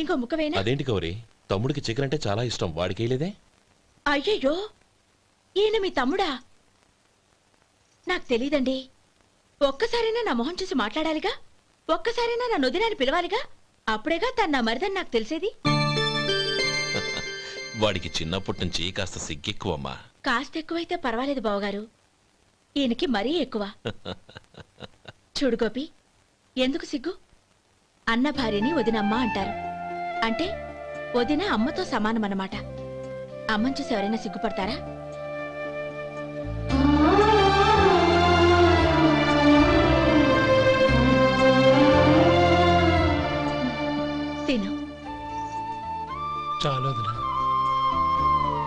ఇంకో ముక్కవేనా? అదేంటి గౌరీ, తమ్ముడికి చికెన్ అంటే చాలా ఇష్టం, వాడికి వేయలేదే? అయ్యయ్యో, ఈయన మీ తమ్ముడా? నాకు తెలీదండి. ఒక్కసారైనా నా మొహం చూసి మాట్లాడాలిగా, ఒక్కసారైనా నా నొదినాన్ని పిలవాలిగా, అప్పుడేగా తను నా మరిదని నాకు తెలిసేది. వాడికి చిన్నప్పటి నుంచి కాస్త సిగ్గెక్కువమ్మా. కాస్త ఎక్కువైతే పర్వాలేదు బావగారు, ఈయనకి మరీ ఎక్కువ. చూడు గోపి, ఎందుకు సిగ్గు? అన్న భార్యని వదినమ్మ అంటారు. అంటే వదిన అమ్మతో సమానమన్నమాట. అమ్మని చూసి ఎవరైనా సిగ్గుపడతారా?